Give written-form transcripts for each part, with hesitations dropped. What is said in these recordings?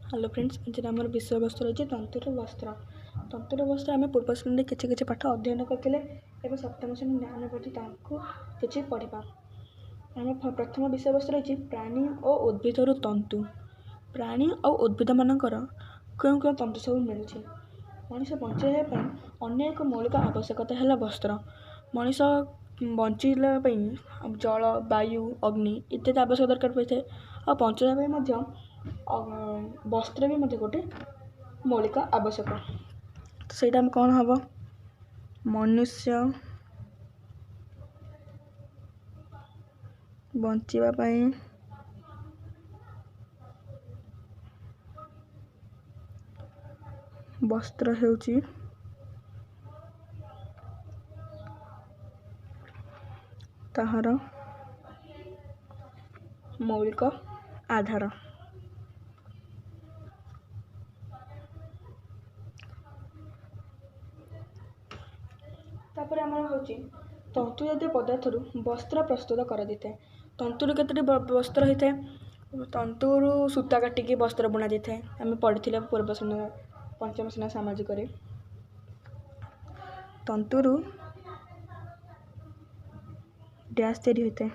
Hello friends, आज आम विषय वस्तु रही तंतुर वस्त्र। तंतुर वस्त्र आम पूर्व श्रेणी किसी पाठ अध्ययन करते सप्तम श्रेणी ज्ञान प्रति किसी पढ़ा। आम प्रथम विषय वस्तु रही प्राणी और उद्भिद तंतु। प्राणी और उद्भिद मानकर क्यों क्यों तंतु सब मिलूँ। मनीष बचाइवाई अनेक मौलिक आवश्यकता है वस्त्र। मनीष बचाइवाई जल, वायु, अग्नि इत्यादि आवश्यक दरकार पड़े और बचाइवाई वस्त्र भी गोटे मौलिक आवश्यक। तो सहीटा कौन हम मनुष्य बचाइवाई वस्त्र हेउची ताहार मौलिक आधार। तापर आमर हूँ तंतु जातीय पदार्थ वस्त्र प्रस्तुत कर तंतुर केतोटी वस्त्र होता है। तंतुर सूता काटिकी वस्त्र बुना जाए आम पढ़ी पूर्व श्रेणी पंचम श्रेणी सामाजिक। तंतुर डैश तैयारी होता है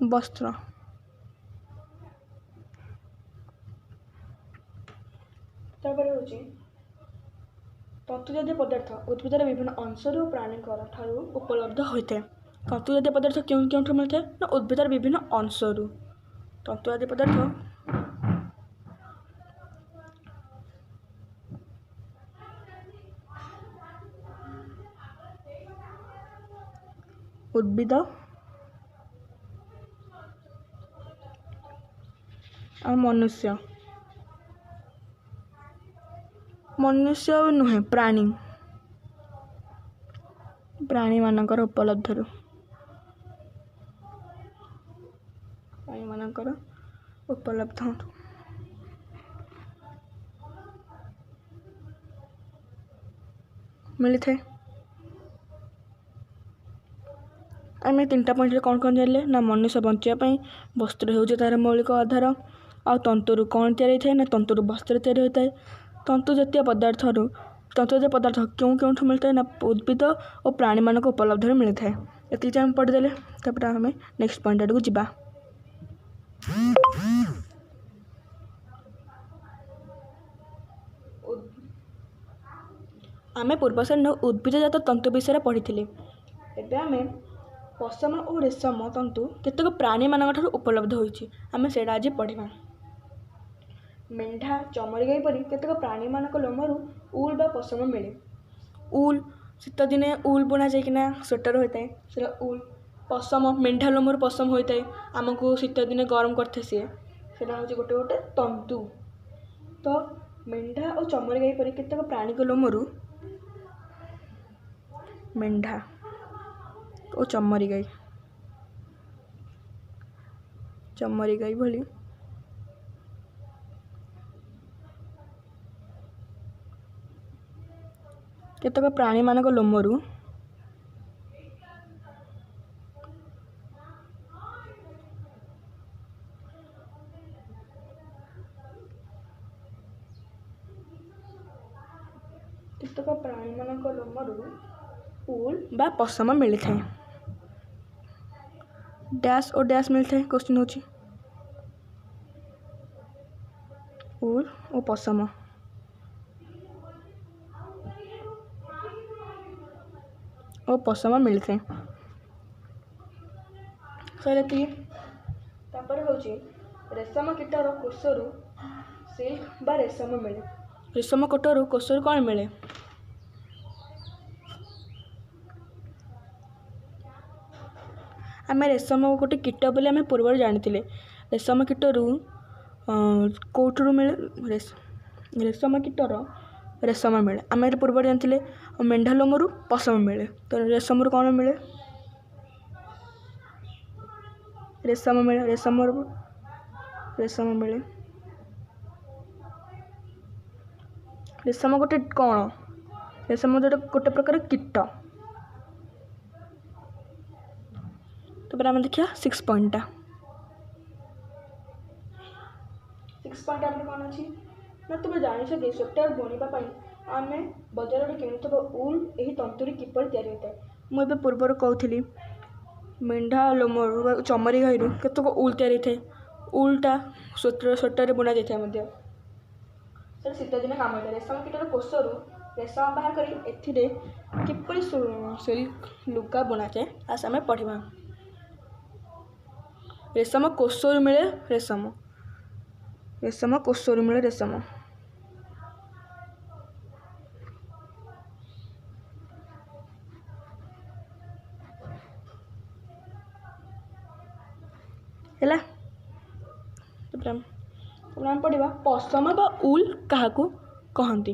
वस्त्र। तापर हूँ तंतु जातीय पदार्थ उद्भिदर विभिन्न अंशरू प्राणी ठारू उपलब्ध होता है। तंतु जातीय पदार्थ क्यों क्यों मिलता है ना उद्भिदर विभिन्न अंशरू। तंतु जातीय पदार्थ उद्भिद और मनुष्य नुहे प्राणी मानकर उपलब्ध मिली थे। आम 3टा पॉइंट कौन कौन जानले ना मनुष्य बचाइवाई वस्त्र हो तार मौलिक आधार। आ तंतुर कौन तैयारी थाए ना तंतुर वस्त्र तैयारी होता है। तंतु जातीय पदार्थ क्यों क्यों मिलता है ना उद्भिद और प्राणी मान उपलब्ध मिलता है। ये आम पढ़ीदे तापर आम नेक्स्ट पॉइंट आड़ को जीवा। आम पूर्व श्रेणी उद्भिदजात तंतु विषय पढ़ी। आम पशम और रेशम तंतु केतक प्राणी मान उपलब्ध होती आम से आज पढ़ा। मेंढा, चमरी गाई परी केतक प्राणी मान लोमरू उल बा पशम मिले। उल शीत दिने उल बुना जाइना स्वेटर होता है से उल। पशम मेंढा लोमरू पशम होता है आमको शीत दिने गरम करते सी से गोटे गोटे तंतु। तो मेंढा और चमरी गाई परी केतक प्राणी लोमरू मेंढा और चमरी गाई भली केतक प्राणी मान लोमरू उल बा पशम मिलता है। डैश और डैश मिलता है क्वेश्चन होची उल और पशम। और पशम मिलते हैं सही। तापर हूँ रेशम कीटर कोषरू सिल्क बा रेशम मिले। रेशम कीटर कोषरू कौन मिले आम रेशम गोटे कीट बोली आम पूर्व जानी। रेशम कीटर कौटू मिले रेशम कीटर रेशम मिले आम पूर्व जानी। मेंढा लोमरू पशम मिले तो रेशम कौन मिले रेशम मिले रेशम मिले। रेशम गोटे कौन रेशम गोटे प्रकार कीट। तापर आम देखिए 6 पॉइंटा 6 पॉइंट आम कौन अच्छी ना तुम जानी कि स्वेटर बुणवाई आम बजार में किणुवा उल यही तंतुरी किपर तैयारी होता है। मुझे पूर्वर कहूली मेढ़ा लोमरू चमरी गाई केतक उल तैयारी थाए। उलटा स्वेटर बुणा जाए शीत दिन कम होता है। रेशम कीटर कोषरू रेशम बाहर कर किपर सिल्क लुगा बुणा जाए आज आम पढ़ा। रेशम कोषरू मिले रेशम रेशम कोषरू मिले रेशम। है पढ़ा पशम बा उल क्या कहती।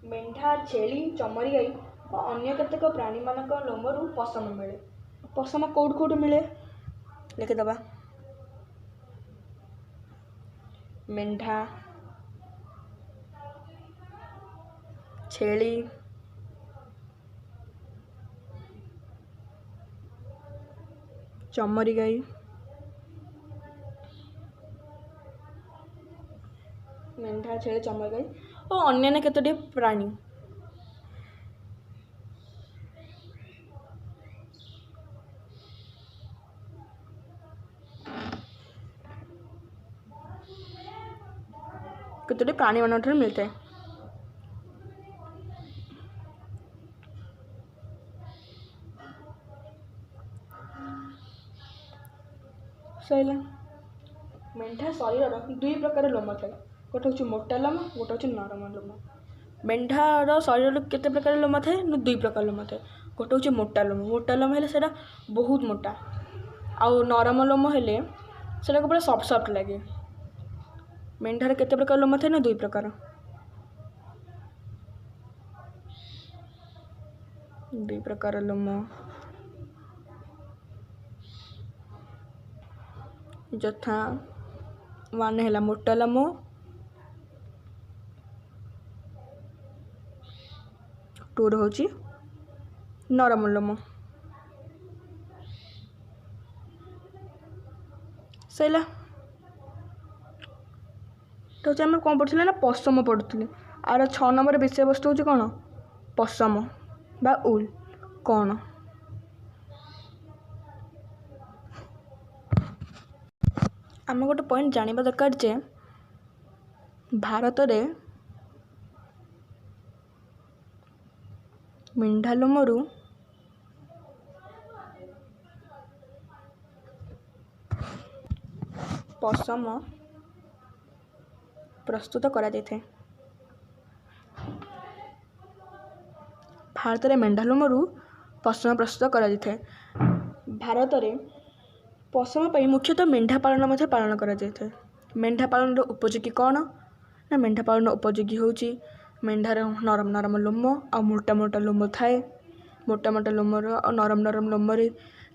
मेढ़ा छेली चमरी गाई और अन्य केतेक प्राणी मान लोमरू पशम मिले। पशम कौट कौट मिले लिखिदबा मेढ़ा छेली चमरी गाई मेढ़ा छेली चमरी गाई और अन्य केतोटी प्राणी। केतोटी प्राणी मान मिलता है। सैला मेढ़ा शरीर दुई प्रकार लोम थाए गोटे हूँ मोटा लोम गोटे हूँ नरम लोम। मेढ़ार शरीर केते प्रकार लोम थाए ना दुई प्रकार लोम थाए गोटे हूँ मोटा लोम हेले सेटा बहुत मोटा आउ नरम लोम हेले सेटा पूरा सफ्ट सफ्ट लगे। मेढ़ार केते प्रकार लोम थाए ना दुई प्रकार लोम यथा वन है मोटा लोम टूर हूँ नरम लोम। सैला तो आम कौन पढ़ुले ना पशम पढ़ुले। आर 6 नंबर विषय वस्तु हूँ कौन पशम बा उल कौन। आम गोटे पॉइंट जानिबा दरकार जे भारत रे मेढ़ा लोमरू पशम प्रस्तुत करा जाए। भारत में मेढ़ा लोमरू पशम प्रस्तुत करा जाए। भारत में पशम पर मुख्यतः मेढ़ा पालन पालन करा जाए। मेढ़ा पालन उपयोगी कौन ना मेढ़ा पालन उपयोगी हूँ मेढ़ार नरम नरम लोम आ मोटा मोटा लोम थाए। मोटा मोटा लोमर और नरम नरम लोम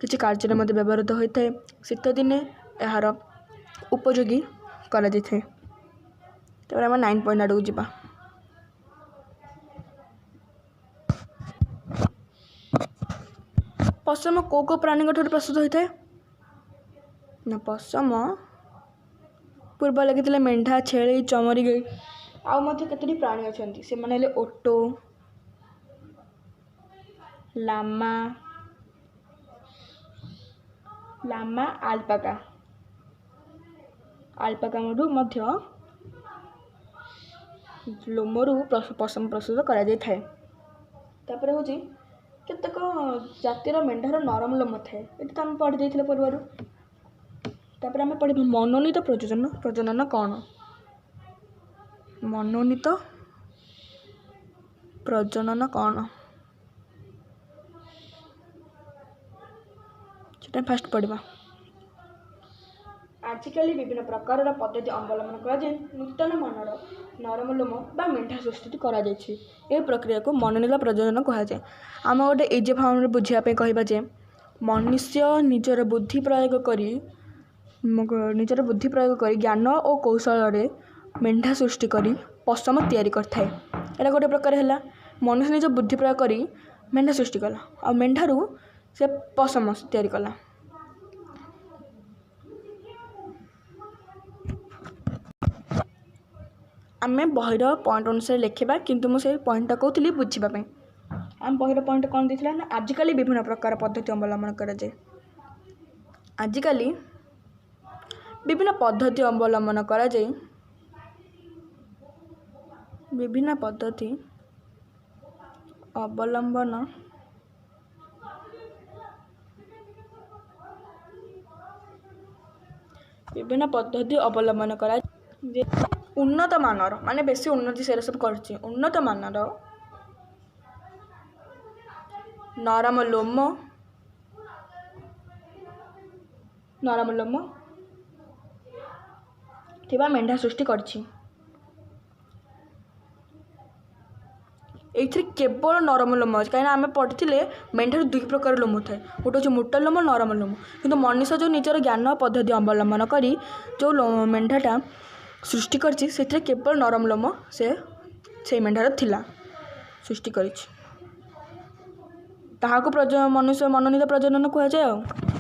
किसी कार्य में व्यवहृत होता है। शीत दिने यार उपयोगी करा जाए। तो आम 9 पॉइंट आड़ को जीवा। पशम को प्राणी प्रस्तुत होता है ना पशम पूर्व लगी मेढ़ा छेली चमरी गाई आउ केतोटी प्राणी अच्छा से मैंने ओटो लामा लामा आल्पाका आल्पाका मध्य लोमरू पशम प्रस्तुत करा जाए थाए। तापर हूँ केतक जातिर मेढ़ार नरम लोम थाए ये तो आम पढ़ी देते पूर्वर। तापर आम पढ़ा मनोनीत प्रजनन प्रजनन कौन मनोनीत प्रजनन कौन से फास्ट पढ़ा। आजिकल विभिन्न प्रकार पद्धति अवलम्बन कर नूतन मानर नरम लोम बा मेढ़ा सृष्टि करा प्रक्रिया को मनोनीत प्रजनन कहुए। आम गोटे इजी फॉर्म बुझापी कहवा जे मनुष्य निजर बुद्धि प्रयोग कर ज्ञान और कौशल मेढ़ा सृष्टि कर पशम तैयारी करथाए एटा गोटे प्रकार है। मनुष्य निज बुद्धि प्रयोग कर मेंढा सृष्टि कला और मेंढारू से पशम तैयारी कला। आमे बहिर पॉइंट अनुसार लिखा किंतु मुझे पॉइंटा कहती बुझापी। आम बहिर पॉइंट कौन देता ना आजिकल विभिन्न प्रकार पद्धति अवलम्बन कराए। आजिकल विभिन्न पद्धति अवलम्बन कराए। विभिन्न पद्धति अवलम्बन कराए। उन्नत मानर माने बेसी उन्नति से सब कर उन्नत मानर नरम लोम थिबा मेंढा सृष्टि करछि। एथि केवल नरम लोम अच्छे कहीं आम पढ़ी मेंढार दुई प्रकार लोम थाए गोटे हूँ मोटा लोम नरम लोम किंतु मनीष जो निजर ज्ञान पद्धति अवलम्बन करी जो मेंढाटा सृष्टि करछि से केवल नरम लोम से मेंढार थिला सृष्टि करिछि ताहाको मनुष्य मनोनीत प्रजनन कहुए।